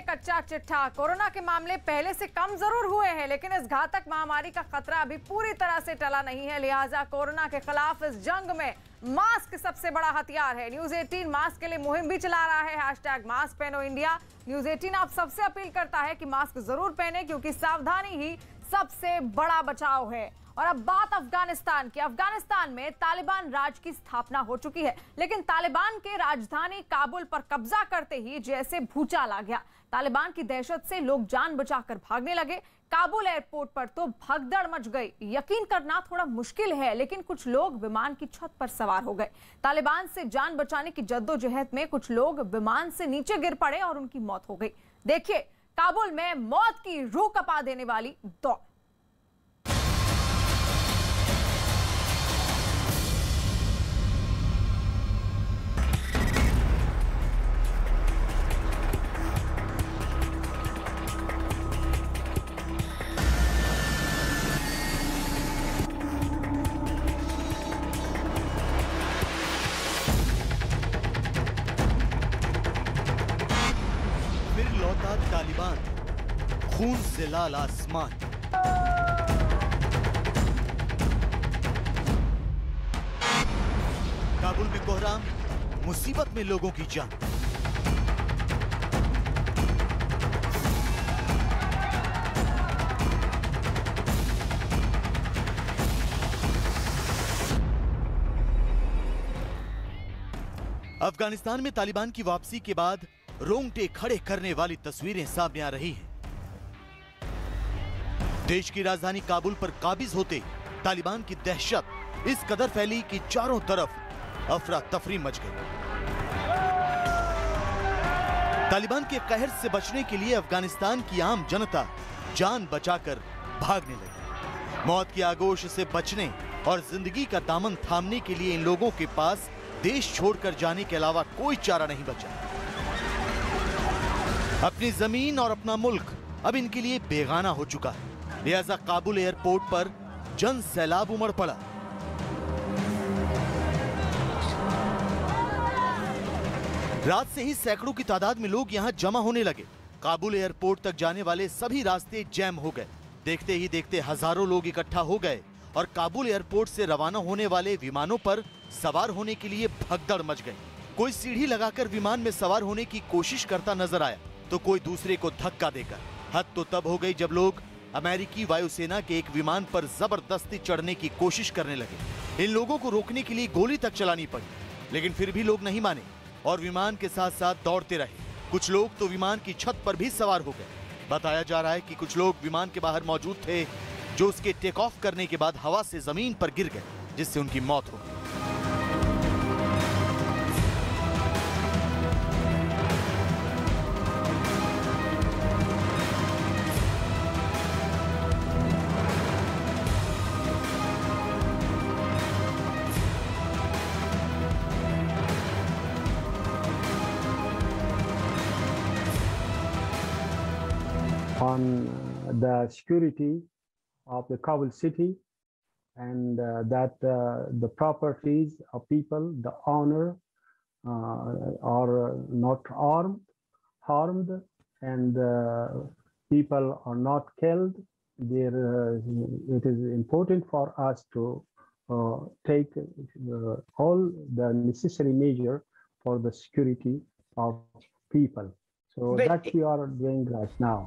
कच्चा चिट्ठा। कोरोना के मामले पहले से कम जरूर हुए हैं, लेकिन इस घातक महामारी का खतरा अभी पूरी तरह से टला नहीं है। लिहाजा कोरोना के खिलाफ इस जंग में मास्क सबसे बड़ा हथियार है। न्यूज 18 मास्क के लिए मुहिम भी चला रहा है, #मास्क पहनो इंडिया। न्यूज 18 आप सबसे अपील करता है कि मास्क जरूर पहने, क्योंकि सावधानी ही सबसे बड़ा बचाव है। और अब बात अफगानिस्तान की। अफगानिस्तान में तालिबान राज की स्थापना हो चुकी है, लेकिन तालिबान के राजधानी काबुल पर कब्जा करते ही जैसे भूचाल आ गया। तालिबान की दहशत से लोग जान बचाकर भागने लगे। काबुल एयरपोर्ट पर तो भगदड़ मच गई। यकीन करना थोड़ा मुश्किल है, लेकिन कुछ लोग विमान की छत पर सवार हो गए। तालिबान से जान बचाने की जद्दोजहद में कुछ लोग विमान से नीचे गिर पड़े और उनकी मौत हो गई। देखिए काबुल में मौत की रूह कपा देने वाली दौड़। तालिबान, खून से लाल आसमान। काबुल में कोहराम, मुसीबत में लोगों की जान। अफगानिस्तान में तालिबान की वापसी के बाद रोंगटे खड़े करने वाली तस्वीरें सामने आ रही हैं। देश की राजधानी काबुल पर काबिज होते तालिबान की दहशत इस कदर फैली कि चारों तरफ अफरा तफरी मच गई। तालिबान के कहर से बचने के लिए अफगानिस्तान की आम जनता जान बचाकर भागने लगी। मौत की आगोश से बचने और जिंदगी का दामन थामने के लिए इन लोगों के पास देश छोड़कर जाने के अलावा कोई चारा नहीं बचा। अपनी जमीन और अपना मुल्क अब इनके लिए बेगाना हो चुका है। लिहाजा काबुल एयरपोर्ट पर जन सैलाब उमड़ पड़ा। रात से ही सैकड़ों की तादाद में लोग यहां जमा होने लगे। काबुल एयरपोर्ट तक जाने वाले सभी रास्ते जैम हो गए। देखते ही देखते हजारों लोग इकट्ठा हो गए और काबुल एयरपोर्ट से रवाना होने वाले विमानों पर सवार होने के लिए भगदड़ मच गई। कोई सीढ़ी लगाकर विमान में सवार होने की कोशिश करता नजर आया, तो कोई दूसरे को धक्का देकर। हद तो तब हो गई जब लोग अमेरिकी वायुसेना के एक विमान पर जबरदस्ती चढ़ने की कोशिश करने लगे। इन लोगों को रोकने के लिए गोली तक चलानी पड़ी, लेकिन फिर भी लोग नहीं माने और विमान के साथ साथ दौड़ते रहे। कुछ लोग तो विमान की छत पर भी सवार हो गए। बताया जा रहा है कि कुछ लोग विमान के बाहर मौजूद थे, जो उसके टेक ऑफ करने के बाद हवा से जमीन पर गिर गए, जिससे उनकी मौत हो गई। On the security of the Kabul city, and that the properties of people, the honor, are not harmed, and people are not killed. It is important for us to take all the necessary measure for the security of people. So that we are doing right now.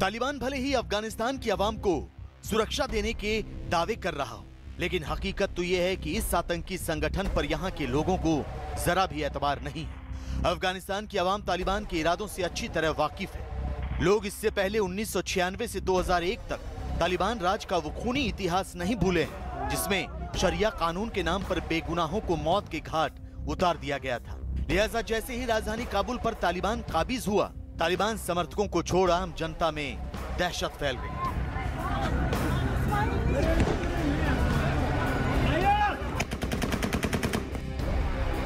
Taliban भले ही अफगानिस्तान की आवाम को सुरक्षा देने के दावे कर रहा हो, लेकिन हकीकत तो यह है कि इस आतंकी संगठन पर यहाँ के लोगों को जरा भी एतबार नहीं है। अफगानिस्तान की आवाम तालिबान के इरादों से अच्छी तरह वाकिफ है। लोग इससे पहले 1996 से 2001 तक तालिबान राज का वो खूनी इतिहास नहीं भूले हैं, जिसमें शरिया कानून के नाम पर बेगुनाहों को मौत के घाट उतार दिया गया था। लिहाजा जैसे ही राजधानी काबुल पर तालिबान काबिज हुआ, तालिबान समर्थकों को छोड़ आम जनता में दहशत फैल गई।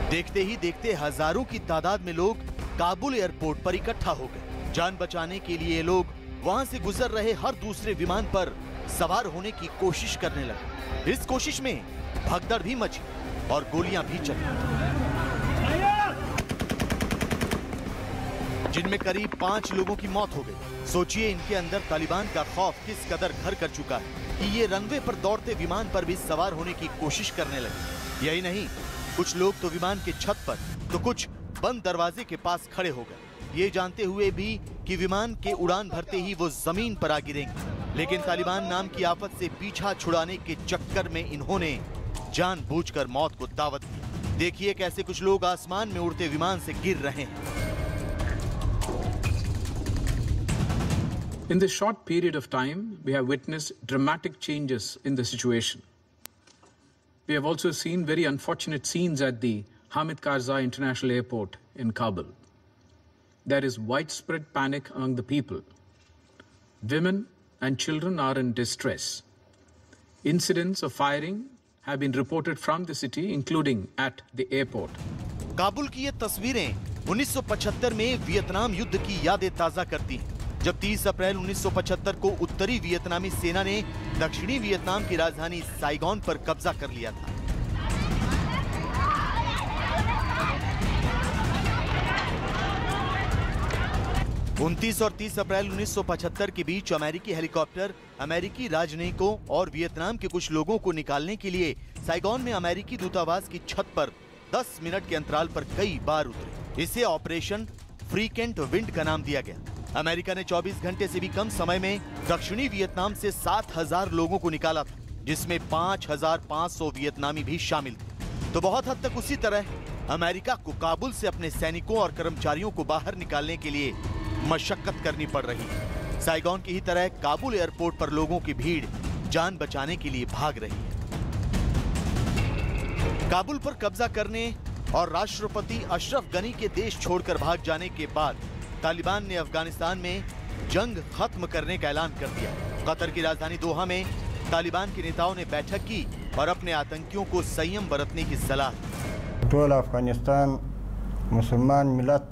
देखते ही देखते हजारों की तादाद में लोग काबुल एयरपोर्ट पर इकट्ठा हो गए। जान बचाने के लिए लोग वहां से गुजर रहे हर दूसरे विमान पर सवार होने की कोशिश करने लगे। इस कोशिश में भगदड़ भी मची और गोलियां भी चली। जिनमें करीब 5 लोगों की मौत हो गई। सोचिए इनके अंदर तालिबान का खौफ किस कदर घर कर चुका है कि ये रनवे पर दौड़ते विमान पर भी सवार होने की कोशिश करने लगे। यही नहीं, कुछ लोग तो विमान के छत पर तो कुछ बंद दरवाजे के पास खड़े हो गए, ये जानते हुए भी कि विमान के उड़ान भरते ही वो जमीन पर आ गिरेंगे। लेकिन तालिबान नाम की आफत से पीछा छुड़ाने के चक्कर में इन्होंने जानबूझकर मौत को दावत दी। देखिए कैसे कुछ लोग आसमान में उड़ते विमान से गिर रहे हैं। In this short period of time, we have witnessed dramatic changes in the situation. We have also seen very unfortunate scenes at the Hamid Karzai International Airport in Kabul. There is widespread panic among the people. Women and children are in distress. Incidents of firing have been reported from the city, including at the airport. Kabul की ये तस्वीरें 1975 में Vietnam युद्ध की यादें ताजा करती हैं, जब 30 अप्रैल 1975 को उत्तरी वियतनामी सेना ने दक्षिणी वियतनाम की राजधानी साइगोन पर कब्जा कर लिया था। उनतीस और 30 अप्रैल 1975 के बीच अमेरिकी हेलीकॉप्टर अमेरिकी राजनयिकों और वियतनाम के कुछ लोगों को निकालने के लिए साइगोन में अमेरिकी दूतावास की छत पर 10 मिनट के अंतराल पर कई बार उतरे। इसे ऑपरेशन फ्रीकेंट विंड का नाम दिया गया। अमेरिका ने 24 घंटे से भी कम समय में दक्षिणी वियतनाम से 7,000 लोगों को निकाला था, जिसमें 5,500 वियतनामी भी शामिल थे। तो बहुत हद तक उसी तरह अमेरिका को काबुल से अपने सैनिकों और कर्मचारियों को बाहर निकालने के लिए मशक्कत करनी पड़ रही है। साइगोन की ही तरह काबुल एयरपोर्ट पर लोगों की भीड़ जान बचाने के लिए भाग रही है। काबुल पर कब्जा करने और राष्ट्रपति अशरफ गनी के देश छोड़कर भाग जाने के बाद तालिबान ने अफगानिस्तान में जंग खत्म करने का ऐलान कर दिया। कतर की राजधानी दोहा में तालिबान के नेताओं ने बैठक की और अपने आतंकियों को संयम बरतने की सलाह दी। टोल अफगानिस्तान मुसलमान मिलत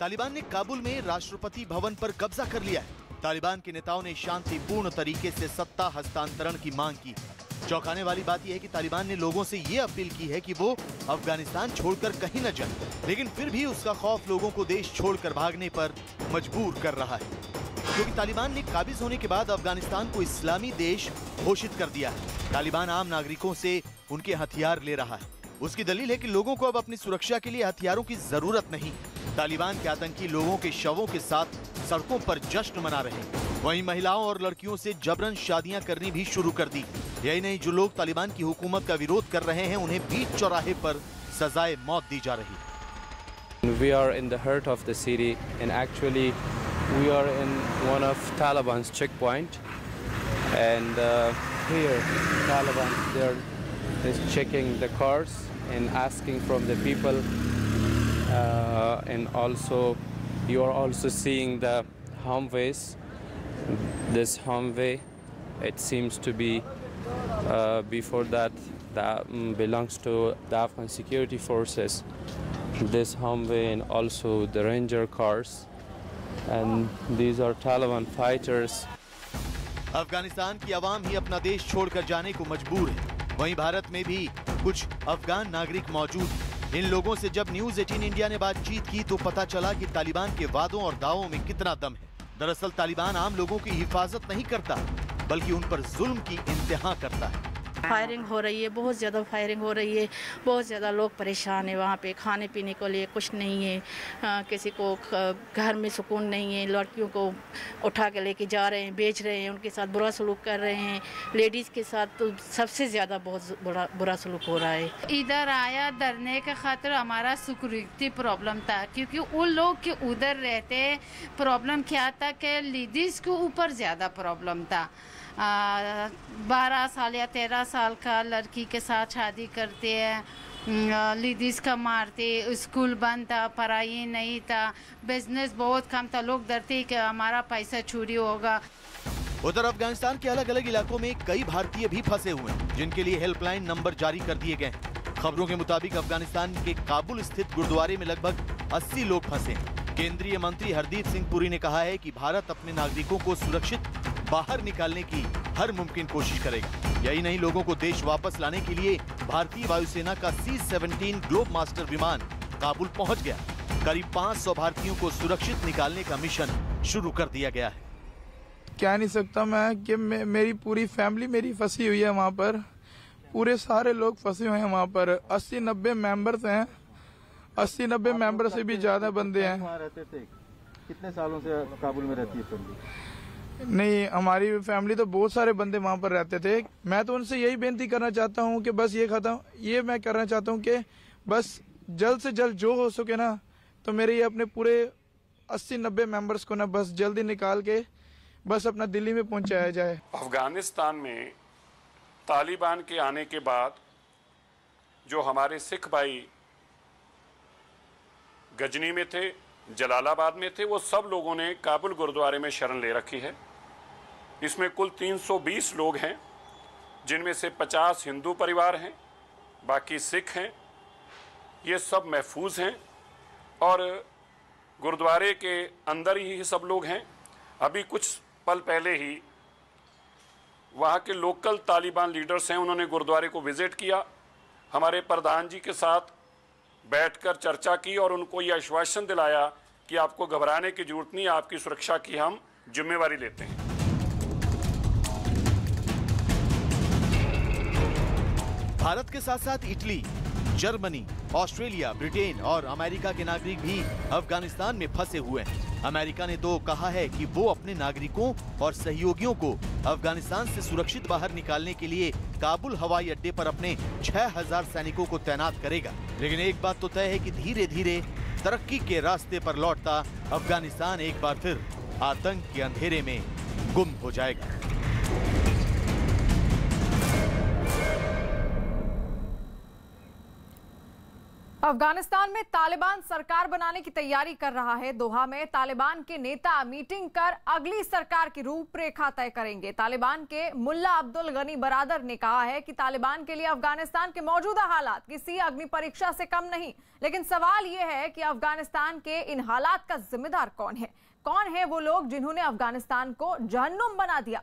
तालिबान ने काबुल में राष्ट्रपति भवन पर कब्जा कर लिया है। तालिबान के नेताओं ने शांतिपूर्ण तरीके से सत्ता हस्तांतरण की मांग की। चौंकाने वाली बात यह है कि तालिबान ने लोगों से ये अपील की है कि वो अफगानिस्तान छोड़कर कहीं न जाएं, लेकिन फिर भी उसका खौफ लोगों को देश छोड़कर भागने पर मजबूर कर रहा है, क्योंकि तालिबान ने काबिज होने के बाद अफगानिस्तान को इस्लामी देश घोषित कर दिया है। तालिबान आम नागरिकों से उनके हथियार ले रहा है। उसकी दलील है कि लोगों को अब अपनी सुरक्षा के लिए हथियारों की जरूरत नहीं। तालिबान के आतंकी लोगों के शवों के साथ सड़कों पर जश्न मना रहे हैं। वहीं महिलाओं और लड़कियों से जबरन शादियां करनी भी शुरू कर दी। यही नहीं, जो लोग तालिबान की हुकूमत का विरोध कर रहे हैं उन्हें बीच चौराहे पर सजाए मौत दी जा रही है। We are in the heart of the city and actually we are in one of Taliban's checkpoint, and here Taliban is checking the cars and asking from the people, and also you are also seeing the Humvees. This Humvee, it seems to be before that belongs to the Afghan security forces. This Humvee and also the Ranger cars, and these are Taliban fighters. Afghanistan की आवाम ही अपना देश छोड़कर जाने को मजबूर है। वहीं भारत में भी कुछ अफगान नागरिक मौजूद हैं। इन लोगों से जब न्यूज 18 इंडिया ने बातचीत की तो पता चला कि तालिबान के वादों और दावों में कितना दम है। दरअसल तालिबान आम लोगों की हिफाजत नहीं करता, बल्कि उन पर जुल्म की इंतहा करता है। फायरिंग हो रही है, बहुत ज़्यादा फायरिंग हो रही है, बहुत ज़्यादा लोग परेशान है। वहाँ पे खाने पीने को लिए कुछ नहीं है, किसी को घर में सुकून नहीं है। लड़कियों को उठा के लेके जा रहे हैं, बेच रहे हैं, उनके साथ बुरा सलूक कर रहे हैं। लेडीज़ के साथ तो सबसे ज़्यादा बहुत बुरा सलूक हो रहा है। इधर आया डरने के खातिर हमारा सिक्योरिटी प्रॉब्लम था, क्योंकि उन लोग के उधर रहते प्रॉब्लम क्या था कि लेडीज़ के ऊपर ज़्यादा प्रॉब्लम था। 12 साल या 13 साल का लड़की के साथ शादी करते हैं, लेडीज़ का मारते, स्कूल बंद था, पढ़ाई नहीं था, बिजनेस बहुत कम था, लोग डरते कि हमारा पैसा चोरी होगा। उधर अफगानिस्तान के अलग अलग इलाकों में कई भारतीय भी फंसे हुए हैं, जिनके लिए हेल्पलाइन नंबर जारी कर दिए गए हैं। खबरों के मुताबिक अफगानिस्तान के काबुल स्थित गुरुद्वारे में लगभग 80 लोग फंसे हैं। केंद्रीय मंत्री हरदीप सिंह पुरी ने कहा है कि भारत अपने नागरिकों को सुरक्षित बाहर निकालने की हर मुमकिन कोशिश करेगा। यही नहीं, लोगों को देश वापस लाने के लिए भारतीय वायुसेना का C-17 ग्लोब मास्टर विमान काबुल पहुंच गया। करीब 500 भारतीयों को सुरक्षित निकालने का मिशन शुरू कर दिया गया है। कह नहीं सकता मैं कि मेरी पूरी फैमिली मेरी फंसी हुई है वहाँ पर, पूरे सारे लोग फंसे हुए हैं वहाँ पर। 80-90 मेंबर्स हैं, 80-90 मेंबर से भी ज्यादा बंदे हैं। वहाँ रहते थे? कितने सालों से काबुल में रहती है फैमिली? नहीं, हमारी फैमिली तो बहुत सारे बंदे वहाँ पर रहते थे। मैं तो उनसे यही बेनती करना चाहता हूँ कि बस ये मैं करना चाहता हूँ कि बस जल्द से जल्द जो हो सके ना, तो मेरे ये अपने पूरे 80-90 मेंबर्स को ना बस जल्दी निकाल के बस अपना दिल्ली में पहुंचाया जाए। अफगानिस्तान में तालिबान के आने के बाद जो हमारे सिख भाई गजनी में थे, जलालाबाद में थे, वो सब लोगों ने काबुल गुरुद्वारे में शरण ले रखी है। इसमें कुल 320 लोग हैं, जिनमें से 50 हिंदू परिवार हैं, बाकी सिख हैं। ये सब महफूज हैं और गुरुद्वारे के अंदर ही सब लोग हैं। अभी कुछ पल पहले ही वहाँ के लोकल तालिबान लीडर्स हैं, उन्होंने गुरुद्वारे को विज़िट किया, हमारे प्रधान जी के साथ बैठकर चर्चा की और उनको ये आश्वासन दिलाया कि आपको घबराने की जरूरत नहीं, आपकी सुरक्षा की हम जिम्मेवारी लेते हैं। भारत के साथ साथ इटली, जर्मनी, ऑस्ट्रेलिया, ब्रिटेन और अमेरिका के नागरिक भी अफगानिस्तान में फंसे हुए हैं। अमेरिका ने तो कहा है कि वो अपने नागरिकों और सहयोगियों को अफगानिस्तान से सुरक्षित बाहर निकालने के लिए काबुल हवाई अड्डे पर अपने 6000 सैनिकों को तैनात करेगा। लेकिन एक बात तो तय है कि धीरे धीरे तरक्की के रास्ते पर लौटता अफगानिस्तान एक बार फिर आतंक के अंधेरे में गुम हो जाएगा। अफगानिस्तान में तालिबान सरकार बनाने की तैयारी कर रहा है। दोहा में तालिबान के नेता मीटिंग कर अगली सरकार की रूपरेखा तय करेंगे। तालिबान के मुल्ला अब्दुल गनी बरादर ने कहा है कि तालिबान के लिए अफगानिस्तान के मौजूदा हालात किसी अग्नि परीक्षा से कम नहीं, लेकिन सवाल यह है कि अफगानिस्तान के इन हालात का जिम्मेदार कौन है? कौन है वो लोग जिन्होंने अफगानिस्तान को जहन्नुम बना दिया?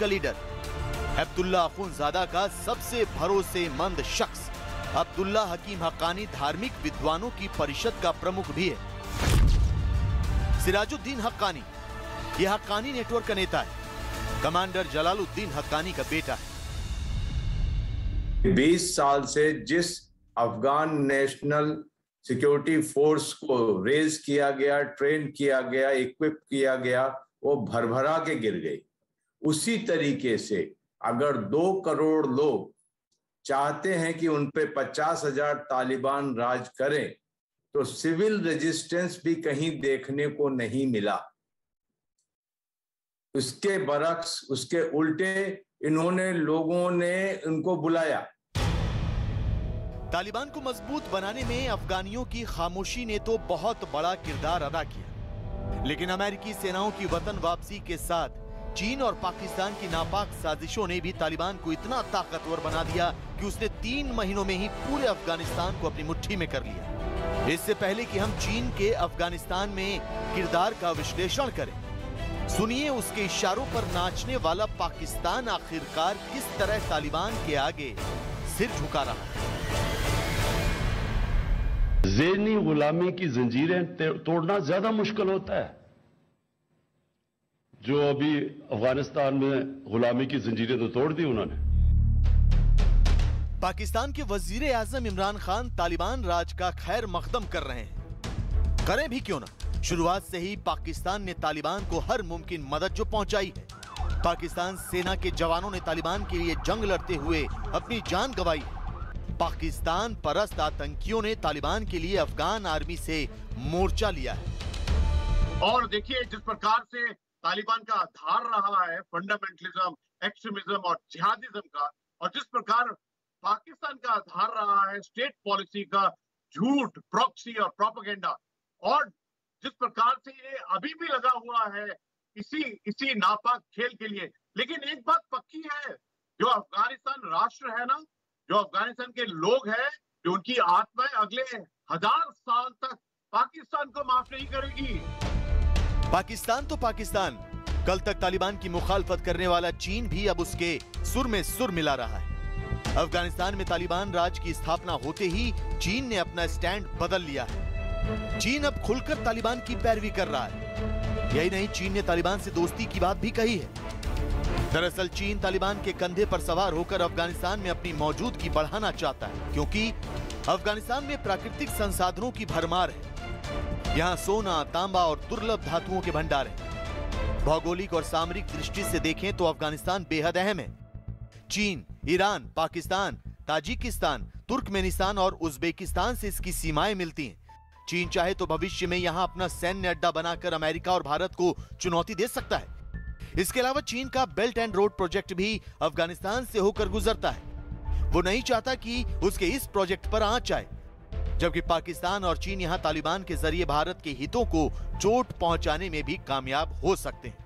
का लीडर। अब्दुल्ला अखुंज़ादा का सबसे भरोसेमंद शख्स अब्दुल्ला हकीम हक्कानी धार्मिक विद्वानों की परिषद का प्रमुख भी है। सिराजुद्दीन हक्कानी यह हक्कानी नेटवर्क का नेता है। कमांडर जलालुद्दीन हक्कानी का बेटा है। 20 साल से जिस अफगान नेशनल सिक्योरिटी फोर्स को रेज किया गया, ट्रेन किया गया, इक्विप किया गया, वो भरभरा के गिर गई। उसी तरीके से अगर 2 करोड़ लोग चाहते हैं कि उन पे 50,000 तालिबान राज करें, तो सिविल रेजिस्टेंस भी कहीं देखने को नहीं मिला। उसके बरक्स, उसके उल्टे इन्होंने लोगों ने उनको बुलाया। तालिबान को मजबूत बनाने में अफगानियों की खामोशी ने तो बहुत बड़ा किरदार अदा किया, लेकिन अमेरिकी सेनाओं की वतन वापसी के साथ चीन और पाकिस्तान की नापाक साजिशों ने भी तालिबान को इतना ताकतवर बना दिया कि उसने 3 महीनों में ही पूरे अफगानिस्तान को अपनी मुट्ठी में कर लिया। इससे पहले कि हम चीन के अफगानिस्तान में किरदार का विश्लेषण करें, सुनिए उसके इशारों पर नाचने वाला पाकिस्तान आखिरकार किस तरह तालिबान के आगे सिर झुका रहा है। ज़हनी गुलामी की जंजीरें तोड़ना ज्यादा मुश्किल होता है। जो अभी अफगानिस्तान में गुलामी की जंजीरें तो तोड़ दी उन्होंने। पाकिस्तान के वजीर आजम इमरान खान तालिबान राज का खैर मकदम कर रहे हैं, करें भी क्यों ना। शुरुआत से ही पाकिस्तान ने तालिबान को हर मुमकिन मदद जो पहुंचाई है। पाकिस्तान सेना के जवानों ने तालिबान के लिए जंग लड़ते हुए अपनी जान गंवाई है। पाकिस्तान परस्त आतंकियों ने तालिबान के लिए अफगान आर्मी से मोर्चा लिया है। और देखिए जिस प्रकार से तालिबान का आधार रहा है फंडामेंटलिज्म, एक्सट्रीमिज्म और जिहादिज्म का, और जिस प्रकार पाकिस्तान का आधार रहा है स्टेट पॉलिसी का, झूठ, प्रॉक्सी और प्रोपेगेंडा, और जिस प्रकार से ये अभी भी लगा हुआ है इसी नापाक खेल के लिए। लेकिन एक बात पक्की है, जो अफगानिस्तान राष्ट्र है ना, जो अफगानिस्तान के लोग हैं, जो उनकी आत्माएं अगले 1000 साल तक पाकिस्तान को माफ नहीं करेगी। पाकिस्तान तो पाकिस्तान, कल तक तालिबान की मुखालफत करने वाला चीन भी अब उसके सुर में सुर मिला रहा है। अफगानिस्तान में तालिबान राज की स्थापना होते ही चीन ने अपना स्टैंड बदल लिया है। चीन अब खुलकर तालिबान की पैरवी कर रहा है। यही नहीं, चीन ने तालिबान से दोस्ती की बात भी कही है। दरअसल चीन तालिबान के कंधे पर सवार होकर अफगानिस्तान में अपनी मौजूदगी बढ़ाना चाहता है, क्योंकि अफगानिस्तान में प्राकृतिक संसाधनों की भरमार है। यहाँ सोना, तांबा और दुर्लभ धातुओं के भंडार हैं। भौगोलिक और सामरिक दृष्टि से देखें तो अफगानिस्तान बेहद अहम है। चीन, ईरान, पाकिस्तान, ताजिकिस्तान, तुर्कमेनिस्तान और उज्बेकिस्तान से इसकी सीमाएं मिलती हैं। चीन चाहे तो भविष्य में यहाँ अपना सैन्य अड्डा बनाकर अमेरिका और भारत को चुनौती दे सकता है। इसके अलावा चीन का बेल्ट एंड रोड प्रोजेक्ट भी अफगानिस्तान से होकर गुजरता है। वो नहीं चाहता कि उसके इस प्रोजेक्ट पर आंच आए, जबकि पाकिस्तान और चीन यहाँ तालिबान के जरिए भारत के हितों को चोट पहुंचाने में भी कामयाब हो सकते हैं।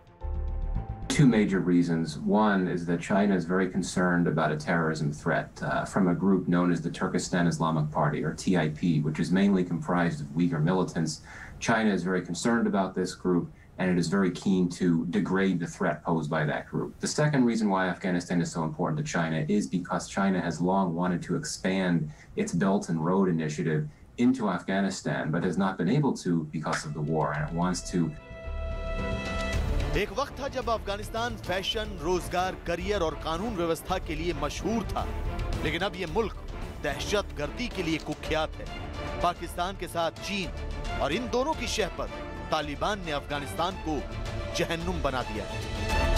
Two major reasons. One is that China is very concerned about a terrorism threat from a group known as the Turkestan Islamic Party, or TIP, which is mainly comprised of Uyghur militants. China is very concerned about this group, and it is very keen to degrade the threat posed by that group. The second reason why Afghanistan is so important to China is because China has long wanted to expand its Belt and Road Initiative into Afghanistan, but has not been able to because of the war, and it wants to. एक वक्त था जब Afghanistan fashion, रोजगार, career और कानून व्यवस्था के लिए मशहूर था, लेकिन अब ये मुल्क दहशतगर्दी के लिए कुख्यात है। पाकिस्तान के साथ चीन और इन दोनों की शह पर तालिबान ने अफगानिस्तान को जहन्नुम बना दिया है।